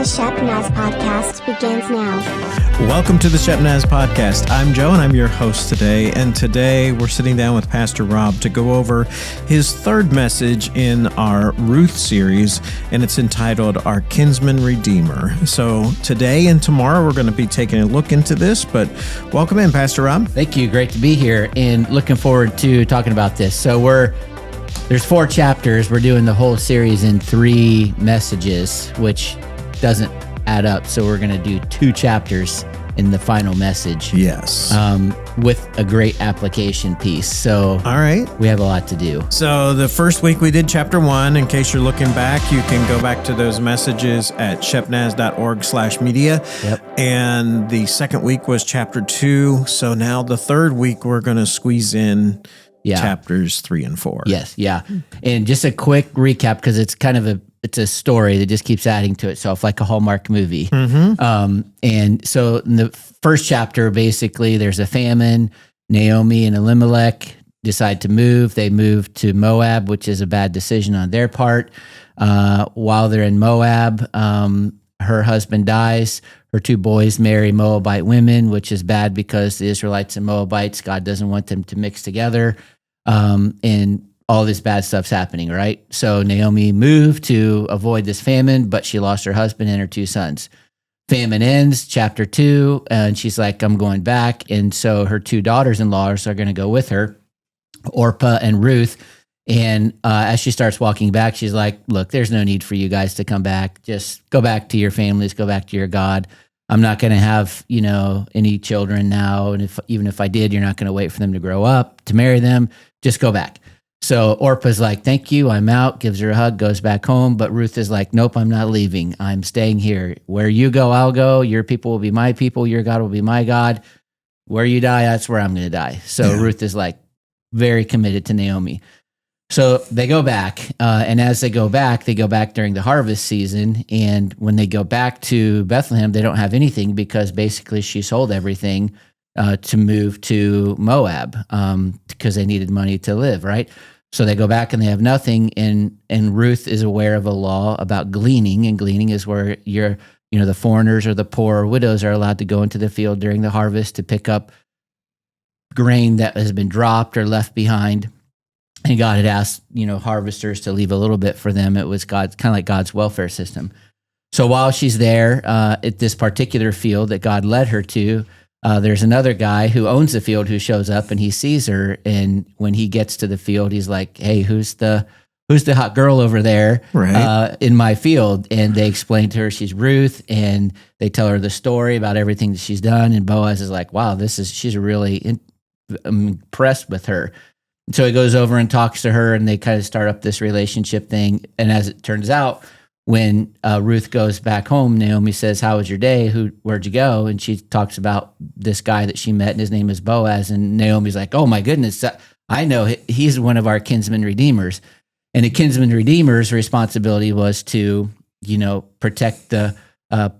Shepnaz Podcast begins now. Welcome to the Shepnaz Podcast. I'm Joe, and I'm your host today. And today we're sitting down with Pastor Rob to go over his third message in our Ruth series, and it's entitled Our Kinsman Redeemer. So today and tomorrow we're going to be taking a look into this, but welcome in, Pastor Rob. Thank you. Great to be here and looking forward to talking about this. So there's 4 chapters. We're doing the whole series in 3 messages, which doesn't add up. So we're going to do 2 chapters in the final message. Yes. With a great application piece. So all right, we have a lot to do. So the first week we did chapter 1. In case you're looking back, you can go back to those messages at shepnaz.org/media. Yep. And the second week was chapter 2. So now the third week we're going to squeeze in chapters 3 and 4. Yes. Yeah. And just a quick recap, because it's kind of it's a story that just keeps adding to itself, like a Hallmark movie. Mm-hmm. And so in the first chapter, basically, there's a famine. Naomi and Elimelech decide to move. They move to Moab, which is a bad decision on their part. While they're in Moab, her husband dies. Her 2 boys marry Moabite women, which is bad because the Israelites and Moabites, God doesn't want them to mix together. And all this bad stuff's happening, right? So Naomi moved to avoid this famine, but she lost her husband and her 2 sons. Famine ends, chapter 2, and she's like, I'm going back. And so her 2 daughters-in-law are going to go with her, Orpah and Ruth. And as she starts walking back, she's like, look, there's no need for you guys to come back. Just go back to your families, go back to your God. I'm not going to have, any children now. And even if I did, you're not going to wait for them to grow up to marry them. Just go back. So Orpah's like, thank you, I'm out, gives her a hug, goes back home. But Ruth is like, nope, I'm not leaving. I'm staying here. Where you go, I'll go. Your people will be my people. Your God will be my God. Where you die, that's where I'm going to die. So Ruth is like very committed to Naomi. So they go back. And as they go back during the harvest season. And when they go back to Bethlehem, they don't have anything because basically she sold everything to move to Moab because they needed money to live, right? So they go back and they have nothing, and Ruth is aware of a law about gleaning, and gleaning is where the foreigners or the poor or widows are allowed to go into the field during the harvest to pick up grain that has been dropped or left behind. And God had asked, harvesters to leave a little bit for them. It was kind of like God's welfare system. So while she's there at this particular field that God led her to, there's another guy who owns the field who shows up, and he sees her. And when he gets to the field, he's like, hey, who's the hot girl over there in my field? And they explain to her she's Ruth, and they tell her the story about everything that she's done. And Boaz is like, wow, she's really impressed with her. So he goes over and talks to her, and they kind of start up this relationship thing. And as it turns out, when Ruth goes back home, Naomi says, how was your day? Where'd you go? And she talks about this guy that she met, and his name is Boaz. And Naomi's like, oh my goodness, I know he's one of our kinsman redeemers. And the kinsman redeemer's responsibility was to, protect the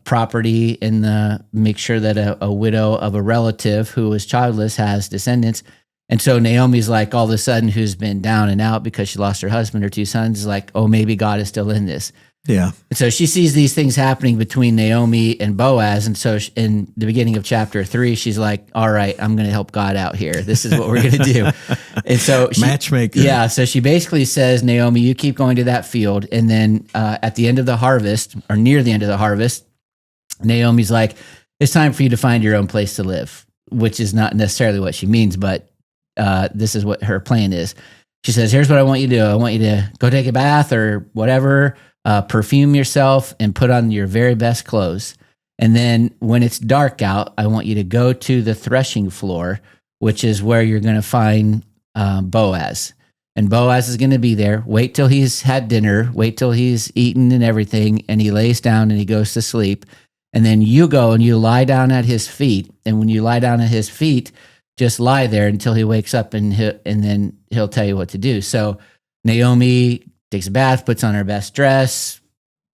property and make sure that a widow of a relative who was childless has descendants. And so Naomi's like, all of a sudden, who's been down and out because she lost her husband, her 2 sons, is like, oh, maybe God is still in this. Yeah. And so she sees these things happening between Naomi and Boaz. And so in the beginning of chapter 3, she's like, all right, I'm going to help God out here. This is what we're going to do. And so matchmaker. Yeah. So she basically says, Naomi, you keep going to that field. And then at the end of the harvest, or near the end of the harvest, Naomi's like, it's time for you to find your own place to live, which is not necessarily what she means, but this is what her plan is. She says, here's what I want you to do. I want you to go take a bath or whatever, perfume yourself and put on your very best clothes. And then when it's dark out, I want you to go to the threshing floor, which is where you're going to find Boaz. And Boaz is going to be there. Wait till he's had dinner. Wait till he's eaten and everything. And he lays down and he goes to sleep. And then you go and you lie down at his feet. And when you lie down at his feet, just lie there until he wakes up, and then he'll tell you what to do. So Naomi takes a bath, puts on her best dress,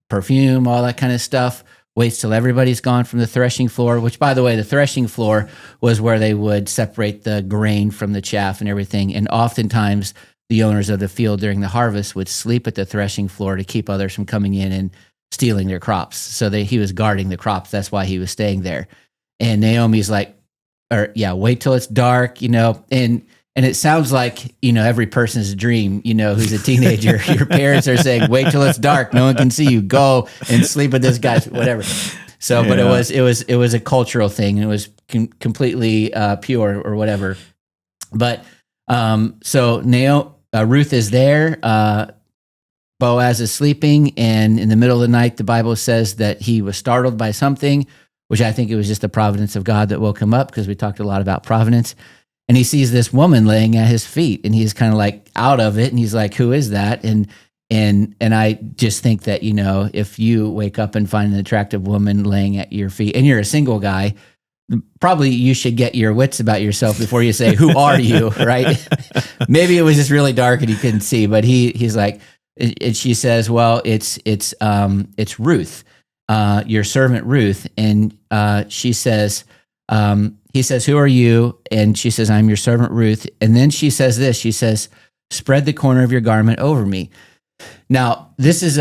perfume, all that kind of stuff, waits till everybody's gone from the threshing floor, which, by the way, the threshing floor was where they would separate the grain from the chaff and everything. And oftentimes the owners of the field during the harvest would sleep at the threshing floor to keep others from coming in and stealing their crops. So he was guarding the crops. That's why he was staying there. And Naomi's like, wait till it's dark, and it sounds like, every person's dream, who's a teenager. Your parents are saying, wait till it's dark. No one can see you. Go and sleep with this guy, whatever. So, but it was a cultural thing. And it was completely pure or whatever. But so Ruth is there. Boaz is sleeping. And in the middle of the night, the Bible says that he was startled by something, which I think it was just the providence of God that woke him up, because we talked a lot about providence. And he sees this woman laying at his feet, and he's kind of like out of it. And he's like, who is that? And I just think that, if you wake up and find an attractive woman laying at your feet and you're a single guy, probably you should get your wits about yourself before you say, who are you? Right. Maybe it was just really dark and he couldn't see, but he's like, and she says, well, it's Ruth, your servant Ruth. And she says, he says, who are you? And she says, I'm your servant Ruth. And then she says this, she says, spread the corner of your garment over me. Now, this is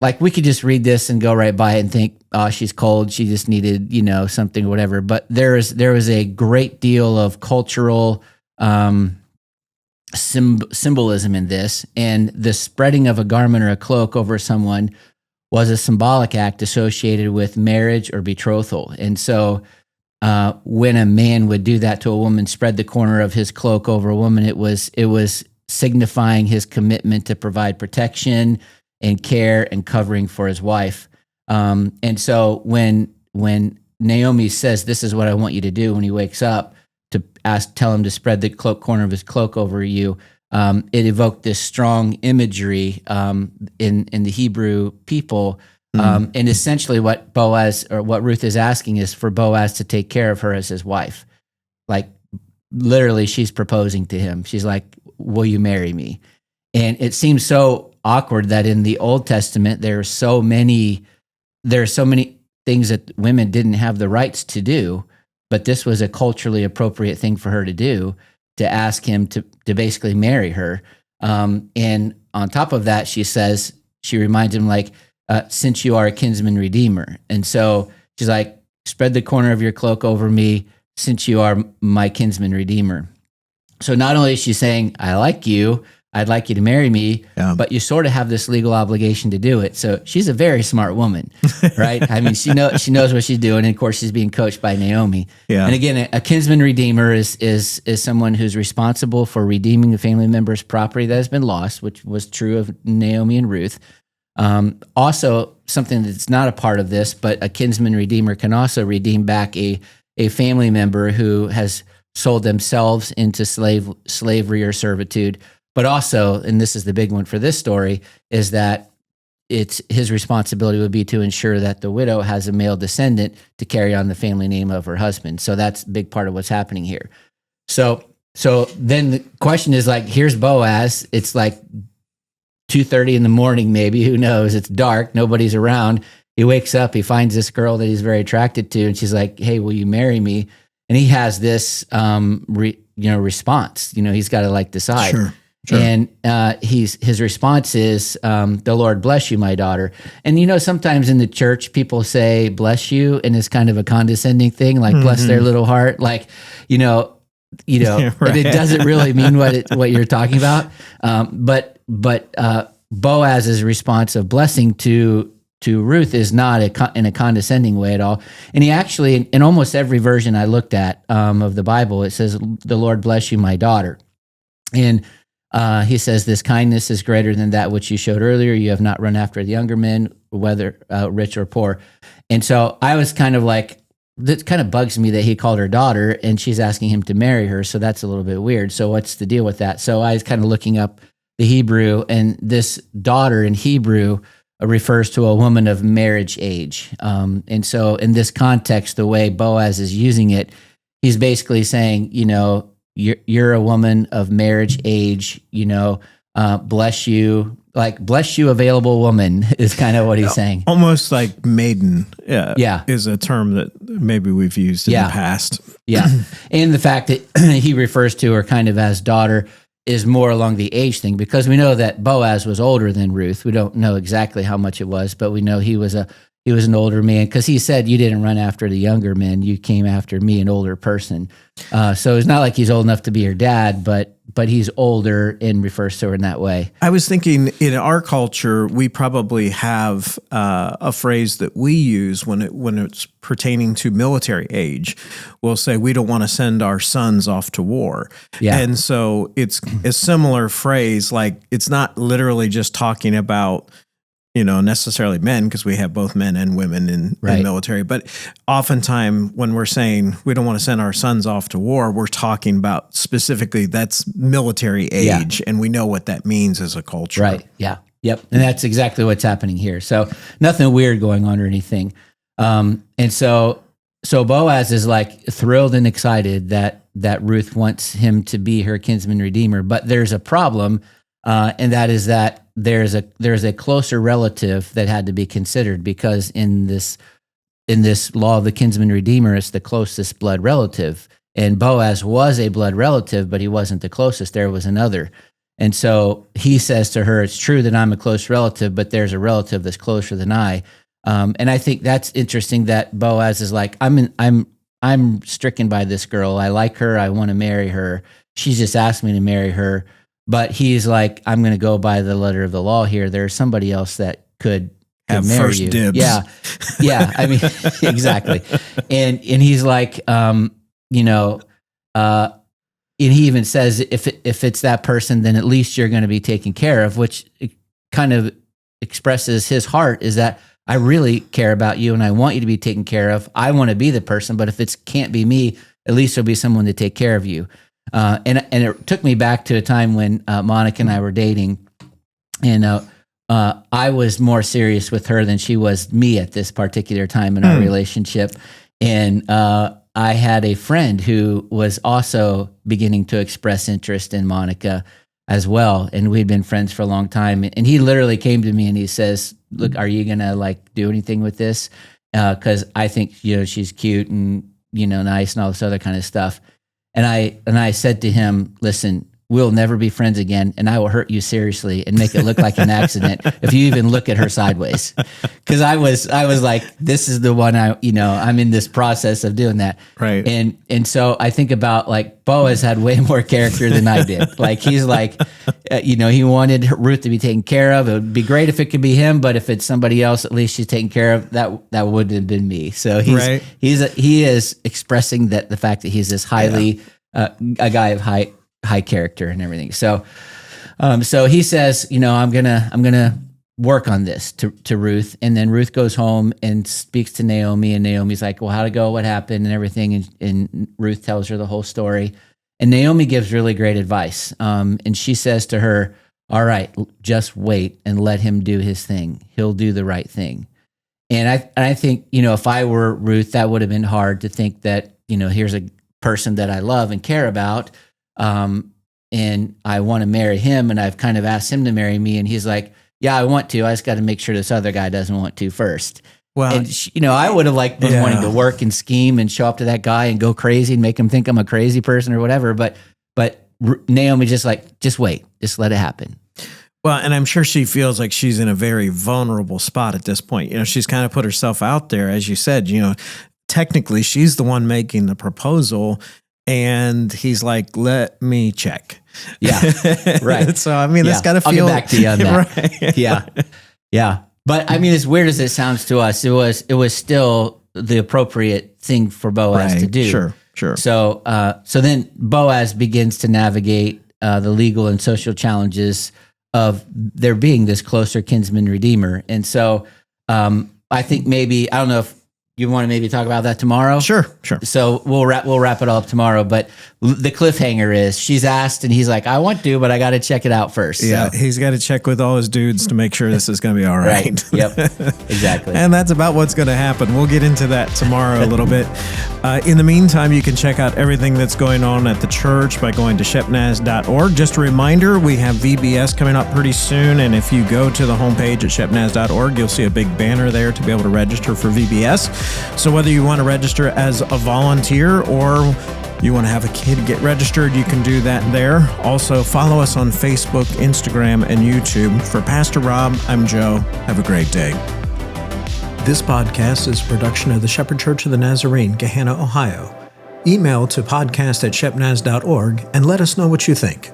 like we could just read this and go right by it and think, oh, she's cold. She just needed, something or whatever. But there was a great deal of cultural symbolism in this. And the spreading of a garment or a cloak over someone was a symbolic act associated with marriage or betrothal. And so when a man would do that to a woman, spread the corner of his cloak over a woman, it was signifying his commitment to provide protection and care and covering for his wife. And so when Naomi says, this is what I want you to do, when he wakes up, to tell him to spread the corner of his cloak over you, it evoked this strong imagery in the Hebrew people. And essentially what Ruth is asking is for Boaz to take care of her as his wife. Like literally she's proposing to him. She's like, will you marry me? And it seems so awkward that in the Old Testament, there are so many things that women didn't have the rights to do, but this was a culturally appropriate thing for her to do, to ask him to basically marry her. And on top of that, she reminds him like, since you are a kinsman redeemer. And so she's like, spread the corner of your cloak over me, since you are my kinsman redeemer. So not only is she saying, I like you, I'd like you to marry me, but you sort of have this legal obligation to do it. So she's a very smart woman, right? I mean, she knows what she's doing. And of course, she's being coached by Naomi. Yeah. And again, a kinsman redeemer is someone who's responsible for redeeming a family member's property that has been lost, which was true of Naomi and Ruth. Also, something that's not a part of this, but a kinsman redeemer can also redeem back a family member who has sold themselves into slavery or servitude. But also, and this is the big one for this story, is that it's his responsibility would be to ensure that the widow has a male descendant to carry on the family name of her husband. So that's a big part of what's happening here. So then the question is like, here's Boaz. It's like 2:30 in the morning, maybe, who knows? It's dark. Nobody's around. He wakes up, he finds this girl that he's very attracted to, and she's like, hey, will you marry me? And he has this, response, he's got to like decide. Sure. And his response is, the Lord bless you, my daughter. And sometimes in the church, people say bless you, and it's kind of a condescending thing, like bless their little heart, like, right. But it doesn't really mean what you're talking about. But Boaz's response of blessing to Ruth is not in a condescending way at all. And he actually, in almost every version I looked at of the Bible, it says, the Lord bless you, my daughter. And he says, this kindness is greater than that which you showed earlier. You have not run after the younger men, whether rich or poor. And so I was kind of like, this kind of bugs me that he called her daughter and she's asking him to marry her. So that's a little bit weird. So what's the deal with that? So I was kind of looking up the Hebrew, and this daughter in Hebrew refers to a woman of marriage age. And so in this context, the way Boaz is using it, he's basically saying, you're a woman of marriage age, bless you, available woman is kind of what he's saying. Almost like maiden is a term that maybe we've used in the past. Yeah. And the fact that he refers to her kind of as daughter, is more along the age thing, because we know that Boaz was older than Ruth. We don't know exactly how much it was, but we know he was an older man, because he said, you didn't run after the younger men, you came after me, an older person. So it's not like he's old enough to be her dad, but he's older and refers to her in that way. I was thinking, in our culture, we probably have a phrase that we use when it's pertaining to military age. We'll say, we don't want to send our sons off to war. Yeah. And so it's a similar phrase, like it's not literally just talking about, necessarily men, because we have both men and women in military. But oftentimes when we're saying we don't want to send our sons off to war, we're talking about specifically that's military age, and we know what that means as a culture. Right. Yeah. Yep. And that's exactly what's happening here. So nothing weird going on or anything. And so Boaz is like thrilled and excited that Ruth wants him to be her kinsman redeemer. But there's a problem, and that is that there's a closer relative that had to be considered, because in this law of the kinsman redeemer, it's the closest blood relative. And Boaz was a blood relative, but he wasn't the closest. There was another. And so he says to her, it's true that I'm a close relative, but there's a relative that's closer than I. And I think that's interesting that Boaz is like, I'm stricken by this girl. I like her. I want to marry her. She's just asked me to marry her. But he's like, I'm going to go by the letter of the law here. There's somebody else that could have marry first you. dibs. Yeah. I mean, exactly. And he's like, and he even says, if it's that person, then at least you're going to be taken care of, which kind of expresses his heart, is that I really care about you and I want you to be taken care of. I want to be the person, but if it can't be me, at least there'll be someone to take care of you. And it took me back to a time when Monica and I were dating, and I was more serious with her than she was me at this particular time in our relationship. And I had a friend who was also beginning to express interest in Monica as well, and we'd been friends for a long time. And he literally came to me and he says, "Look, are you gonna do anything with this? Because I think she's cute and nice and all this other kind of stuff." And I said to him, "Listen, we'll never be friends again, and I will hurt you seriously and make it look like an accident if you even look at her sideways." Because I was like, this is the one I'm in this process of doing that. Right. And so I think about Boaz had way more character than I did. He's like, he wanted Ruth to be taken care of. It would be great if it could be him, but if it's somebody else, at least she's taken care of. That wouldn't have been me. So he is expressing that the fact that he's this highly a guy of high character and everything. So he says, I'm gonna work on this to Ruth. And then Ruth goes home and speaks to Naomi, and Naomi's like, well, how'd it go? What happened and everything? And Ruth tells her the whole story. And Naomi gives really great advice. And she says to her, all right, just wait and let him do his thing. He'll do the right thing. And I think, if I were Ruth, that would have been hard to think that, here's a person that I love and care about, and I want to marry him, and I've kind of asked him to marry me, and he's like, yeah, I want to. I just got to make sure this other guy doesn't want to first. Well, and I would have been wanting to work and scheme and show up to that guy and go crazy and make him think I'm a crazy person or whatever. But Naomi just wait, just let it happen. Well, and I'm sure she feels like she's in a very vulnerable spot at this point. She's kind of put herself out there, as you said. Technically, she's the one making the proposal. And he's like, let me check. Yeah, right. So, that's got to feel... I'll get back to you on that. Right. Yeah. But, as weird as it sounds to us, it was still the appropriate thing for Boaz to do. Sure. So then Boaz begins to navigate the legal and social challenges of there being this closer kinsman redeemer. And so I think maybe, I don't know if you want to maybe talk about that tomorrow? Sure. So we'll wrap it all up tomorrow. But the cliffhanger is she's asked, and he's like, I want to, but I got to check it out first. Yeah, so he's got to check with all his dudes to make sure this is going to be all right. Right. Yep. Exactly. And that's about what's going to happen. We'll get into that tomorrow a little bit. In the meantime, you can check out everything that's going on at the church by going to shepnaz.org. Just a reminder, we have VBS coming up pretty soon. And if you go to the homepage at shepnaz.org, you'll see a big banner there to be able to register for VBS. So whether you want to register as a volunteer or you want to have a kid get registered, you can do that there. Also, follow us on Facebook, Instagram, and YouTube. For Pastor Rob, I'm Joe. Have a great day. This podcast is a production of the Shepherd Church of the Nazarene, Gahanna, Ohio. Email to podcast@shepnaz.org and let us know what you think.